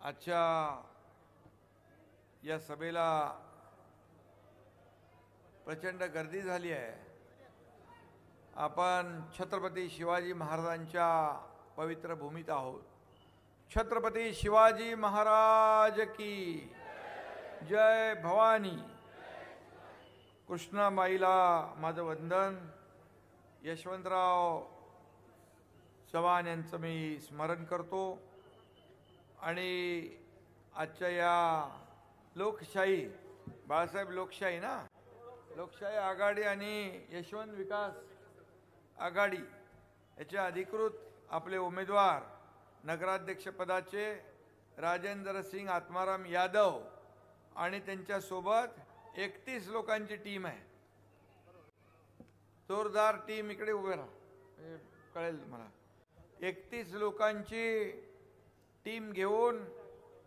आजच्या या सभेला प्रचंड गर्दी झाली आहे। आपण छत्रपती शिवाजी महाराजांच्या पवित्र भूमीत आहोत। छत्रपती शिवाजी महाराज की जय भवानी। कृष्णाबाईला माझं वंदन। यशवंतराव चव्हाण यांचं मी स्मरण करतो आणि आजच्या या लोकशाही बाळासाहेब लोकशाही ना लोकशाही आघाडी आणि यशवंत विकास आघाडी याचे अधिकृत आपले उमेदवार नगराध्यक्ष पदाचे राजेंद्र सिंग आत्माराम यादव आणि त्यांच्या सोबत 31 लोकांची टीम आहे। जोरदार टीम इकडे उभे राहा कळेल मला। 31 लोकांची टीम घेऊन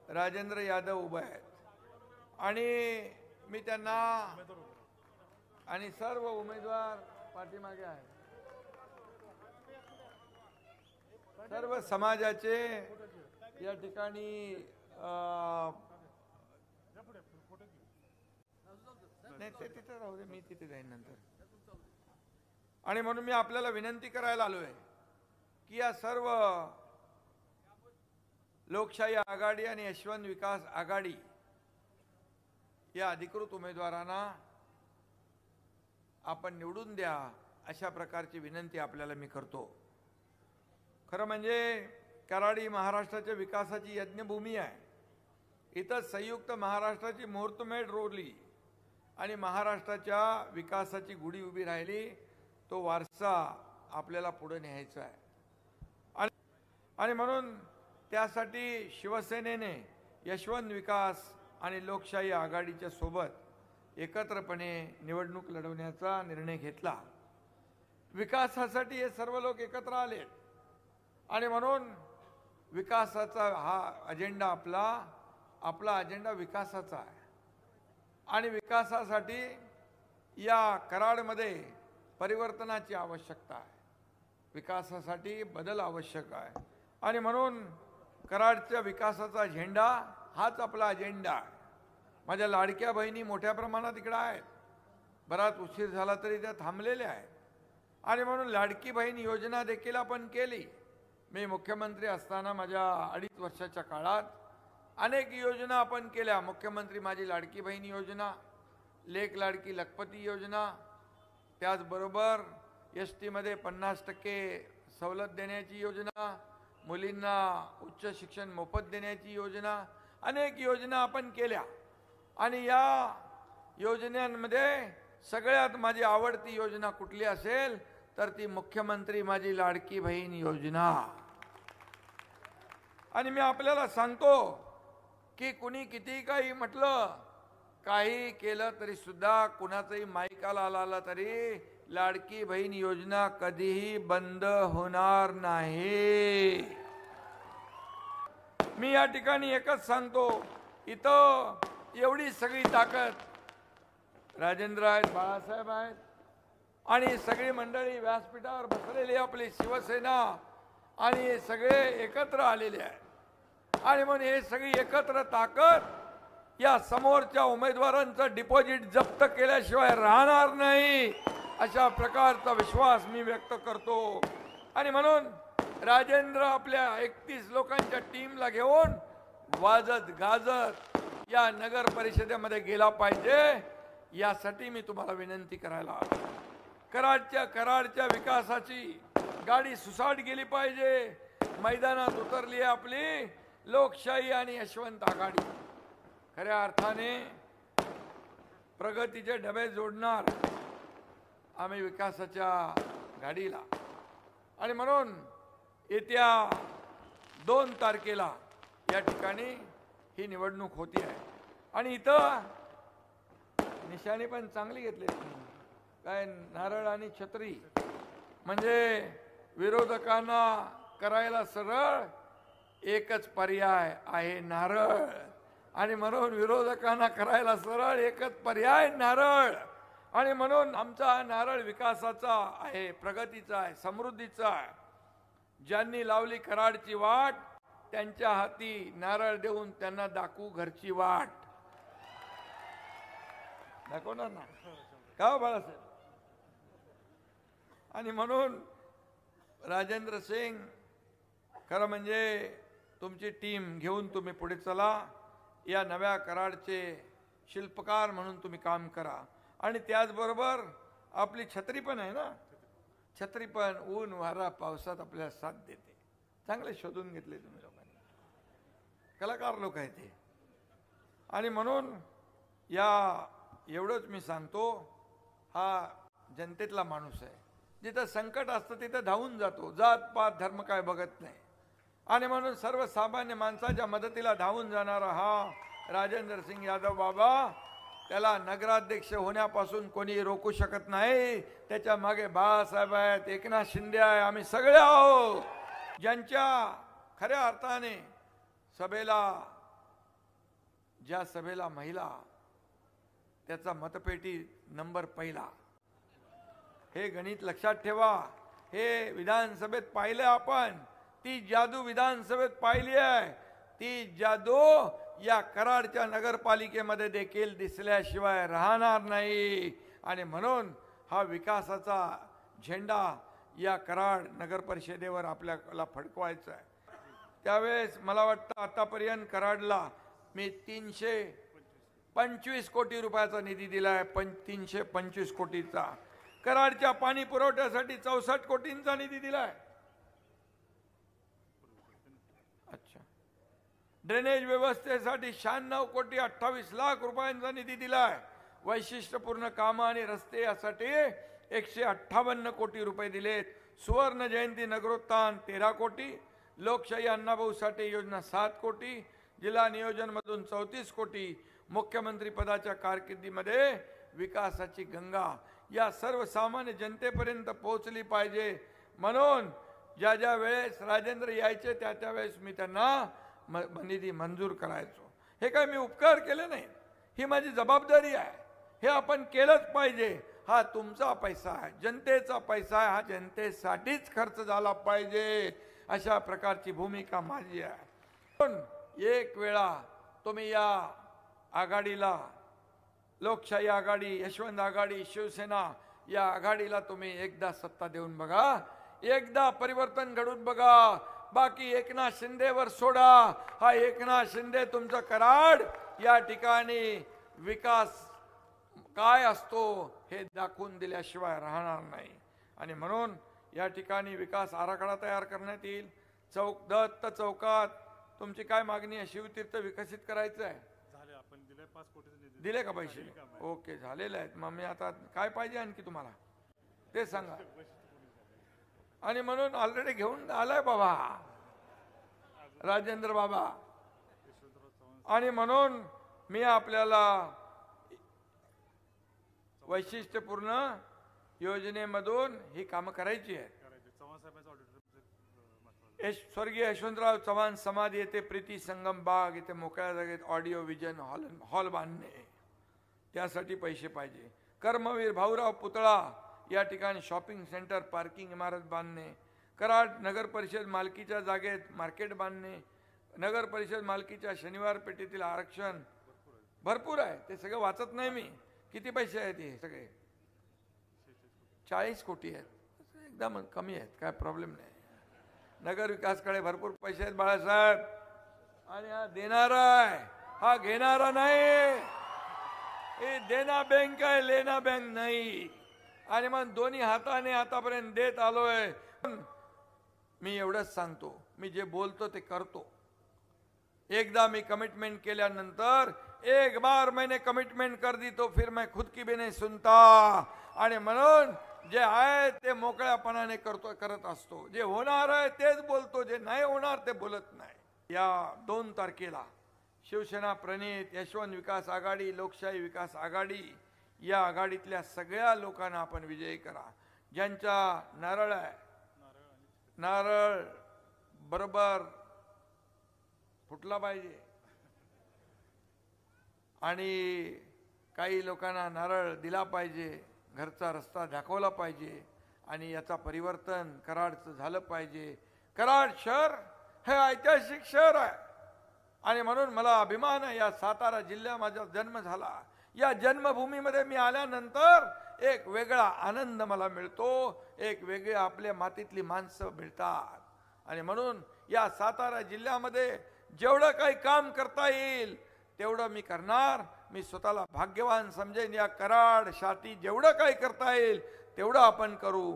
राजेंद्र यादव उभे आहेत आणि मी त्यांना आणि सर्व उमेदवार पाठीमागे आहेत। सर्व समाजाचे या ठिकाणी नाही ते तिथे राहू दे, मी तिथे जाईन नंतर। आणि म्हणून मी आपल्याला विनंती करायला आलोय की या सर्व लोकशाही आघाडी आणि यशवंत विकास आघाडी या अधिकृत उमेदवारांना आपण निवडून द्या अशा प्रकारची विनंती आपल्याला मी करतो। खरं म्हणजे कराडी महाराष्ट्राच्या विकासाची यज्ञभूमी आहे। इथं संयुक्त महाराष्ट्राची मुहूर्तमेढ रोवली आणि महाराष्ट्राच्या विकासाची गुढी उभी राहिली। तो वारसा आपल्याला पुढे न्यायचा आहे आणि म्हणून त्यासाठी शिवसेनेने यशवंत विकास आणि लोकशाही आघाडीच्या सोबत एकत्रपणे निवडणूक लढवण्याचा निर्णय घेतला। विकासासाठी हे सर्व लोक एकत्र आले आणि म्हणून विकासाचा हा अजेंडा आपला अजेंडा विकासाचा आहे आणि विकासासाठी या कराडमध्ये परिवर्तनाची आवश्यकता आहे। विकासासाठी बदल आवश्यक आहे आणि म्हणून कराडच्या विकासाचा झेंडा हाच आपला अजेंडा आहे। माझ्या लाडक्या बहिणी मोठ्या प्रमाणात इकडे आहेत। बराच उशीर झाला तरी त्या थांबलेल्या आहेत आणि म्हणून लाडकी बहीण योजना देखील आपण केली। मी मुख्यमंत्री असताना माझ्या 2.5 वर्षाच्या काळात अनेक योजना आपण केल्या। मुख्यमंत्री माझी लाडकी बहीण योजना, लेक लाडकी लखपती योजना, त्याचबरोबर ST मध्ये 50% सवलत देण्याची योजना, मुलींना उच्च शिक्षण मोफत देण्याची योजना, अनेक योजना आपण केल्या आणि या योजनांमध्ये सगळ्यात माझी आवडती योजना कुठली असेल तर ती मुख्यमंत्री माझी लाडकी बहीण योजना। आणि मी आपल्याला सांगतो की कुणी किती काही म्हटलं काही केलं तरी सुद्धा कुणाचंही माईकाला आला तरी लाडकी बहीण योजना कधीही बंद होणार नाही। मी या ठिकाणी एकच सांगतो, इथं एवढी सगळी ताकद राजेंद्र आहेत, बाळासाहेब आहेत आणि सगळी मंडळी व्यासपीठावर बसलेली आपली शिवसेना आणि सगळे एकत्र आलेले आहेत आणि म्हणून हे सगळी एकत्र ताकद या समोरच्या उमेदवारांचं डिपॉझिट जप्त केल्याशिवाय राहणार नाही अशा प्रकारचा विश्वास मी व्यक्त करतो। आणि म्हणून राजेंद्र आपल्या 31 लोकांच्या टीमला घेऊन वाजत गाजत या नगर परिषदेमध्ये गेला पाहिजे यासाठी मी तुम्हाला विनंती करायला आलो। कराडच्या विकासाची गाडी सुसाट गेली पाहिजे। मैदानात उतरली आहे आपली लोकशाही आणि यशवंत आघाडी। खऱ्या अर्थाने प्रगतीचे डबे जोडणार आम्ही विकासाच्या गाडीला आणि म्हणून येत्या 2 तारखेला या ठिकाणी ही निवडणूक होती आहे आणि इथं निशाणी पण चांगली घेतली काय नारळ आणि छत्री म्हणजे विरोधकांना करायला सरळ एकच पर्याय आहे नारळ आणि म्हणून विरोधकांना करायला सरळ एकच पर्याय नारळ आणि म्हणून आमचा नारळ विकासाचा आहे, प्रगतीचा आहे, समृद्धीचा आहे। ज्यांनी लावली कराडची वाट त्यांच्या हाती नारळ देऊन त्यांना दाखवू घरची वाट. दाखवणार ना का हो बाळासाहेब? आणि म्हणून राजेंद्र सिंग, खरं म्हणजे तुमची टीम घेऊन तुम्ही पुढे चला. या नव्या कराडचे शिल्पकार म्हणून तुम्ही काम करा. आणि त्याचबरोबर आपली छत्री पण आहे ना, छत्री पण ऊन वारा पावसात आपल्याला साथ देते. चांगले शोधून घेतले तुम्ही लोकांनी, कलाकार लोक आहेत ते. आणि म्हणून या एवढंच मी सांगतो, हा जनतेतला माणूस आहे. जिथं संकट असतं तिथं धावून जातो, जात पात धर्म काय बघत नाही. आणि म्हणून सर्वसामान्य माणसाच्या मदतीला धावून जाणारा हा राजेंद्र सिंग यादव बाबा, त्याला नगराध्यक्ष होण्यापासून कोणी रोखू शकत नाही. त्याच्या मागे बाळासाहेब आहेत, एकनाथ शिंदे आहे, आम्ही सगळे आहोत. ज्यांच्या खऱ्या अर्थाने ज्या सभेला महिला, त्याचा मतपेटी नंबर पहिला. हे गणित लक्षात ठेवा. हे विधानसभेत पाहिलं आपण, ती जादू विधानसभेत पाहिली आहे. ती जादू या कराडच्या नगरपालिकेमध्ये देखील दिसल्याशिवाय राहणार नाही. आणि म्हणून हा विकासाचा झेंडा या कराड नगर परिषदेवर आपल्याला फडकवायचा आहे. त्यावेळेस मला वाटतं आतापर्यंत कराडला मी 325 कोटी रुपयाचा निधी दिलाय. 325 कोटीचा. कराडच्या पाणी पुरवठ्यासाठी 64 कोटींचा निधी दिलाय. अच्छा. ड्रेनेज व्यवस्थेसाठी 96 कोटी 28 लाख रुपयांचा निधी दिलाय. वैशिष्ट्यपूर्ण कामं आणि रस्ते यासाठी 158 कोटी रुपये दिलेत. सुवर्ण जयंती नगरोत्थान 13 कोटी, लोकशाही अण्णाभाऊ साठे योजना 7 कोटी, जिल्हा नियोजन मधून 34 कोटी. मुख्यमंत्री पदाच्या कारकिर्दीमध्ये विकासाची गंगा या सर्वसामान्य जनतेपर्यंत पोहोचली पाहिजे. म्हणून ज्या वेळेस राजेंद्र यायचे त्या वेळेस मी त्यांना निधी मंजूर करायचो. हे काय मी उपकार केले नाही, ही माझी जबाबदारी आहे. हे आपण केलंच पाहिजे. हा तुमचा पैसा आहे, जनतेचा पैसा आहे, हा जनतेसाठीच खर्च झाला पाहिजे. अशा प्रकारची भूमिका माझी आहे. पण एक वेळा तुम्ही या आघाडीला, लोकशाही आघाडी, यशवंत आघाडी, शिवसेना या आघाडीला तुम्ही एकदा सत्ता देऊन बघा, एकदा परिवर्तन घडून बघा. बाकी एकनाथ शिंदेवर सोडा. हा एकनाथ शिंदे तुमचं कराड या ठिकाणी विकास काय असतो हे दाखवून दिल्याशिवाय राहणार नाही. आणि म्हणून या ठिकाणी विकास आराखडा तयार करण्यात येईल. दत्त चौकात तुमची काय मागणी आहे? शिवतीर्थ विकसित करायचं आहे. दिले का पैसे? ओके, झालेले आहेत. मग मी आता काय पाहिजे आणखी तुम्हाला ते सांगा. आणि म्हणून ऑलरेडी घेऊन आलाय बाबा राजेंद्र बाबा. आणि म्हणून मी आपल्याला वैशिष्ट्यपूर्ण योजनेमधून ही कामं करायची आहेत. स्वर्गीय यशवंतराव चव्हाण समाधी येथे प्रीती संगम बाग येथे मोकळ्या जागेत ऑडिओ विजन हॉल बांधणे, त्यासाठी पैसे पाहिजे. कर्मवीर भाऊराव पुतळा या ठिकाणी शॉपिंग सेंटर, पार्किंग इमारत बांधणे. कराड नगर परिषद मालकीच्या जागेत मार्केट बांधणे. नगर परिषद मालकीच्या शनिवार पेठेतील आरक्षण भरपूर आहे, ते सगळं वाचत नाही मी. किती पैसे आहेत हे सगळे? 40 कोटी आहेत. एकदम कमी आहेत, काय प्रॉब्लेम नाही. नगर विकासकडे भरपूर पैसे आहेत बाळासाहेब. आणि हा देणारा आहे, हा घेणारा नाही. हे देना बँक आहे, लेना बँक नाही. आणि मग दोन्ही हाताने आतापर्यंत देत आलोय. मी एवढंच सांगतो, मी जे बोलतो ते करतो. एकदा मी कमिटमेंट केल्यानंतर एक बार मैंने कमिटमेंट कर दी तो फिर मैं खुद की भी नहीं सुनता. आणि म्हणून जे आहे ते मोकळ्यापणाने करत असतो. जे होणार आहे तेच बोलतो, जे नाही होणार ते बोलत नाही. या 2 तारखेला शिवसेना प्रणित यशवंत विकास आघाडी, लोकशाही विकास आघाडी या आघाडीतल्या सगळ्या लोकांना आपण विजयी करा. ज्यांचा नारळ आहे, नारळ बरोबर फुटला पाहिजे. आणि काही लोकांना नारळ दिला पाहिजे, घरचा रस्ता दाखवला पाहिजे. आणि याचा परिवर्तन कराडचं झालं पाहिजे. कराड शहर हे ऐतिहासिक शहर आहे आणि म्हणून मला अभिमान आहे, या सातारा जिल्ह्यात माझा जन्म झाला. या जन्मभूमीमध्ये मी आल्यानंतर एक वेगळा आनंद मला मिळतो, एक वेगळे आपल्या मातीतली माणसं मिळतात. आणि म्हणून या सातारा जिल्ह्यामध्ये जेवढं काही काम करता येईल तेवढं मी करणार. मी स्वतःला भाग्यवान समजेन. या कराड शाती जेवढं काही करता येईल तेवढं आपण करू.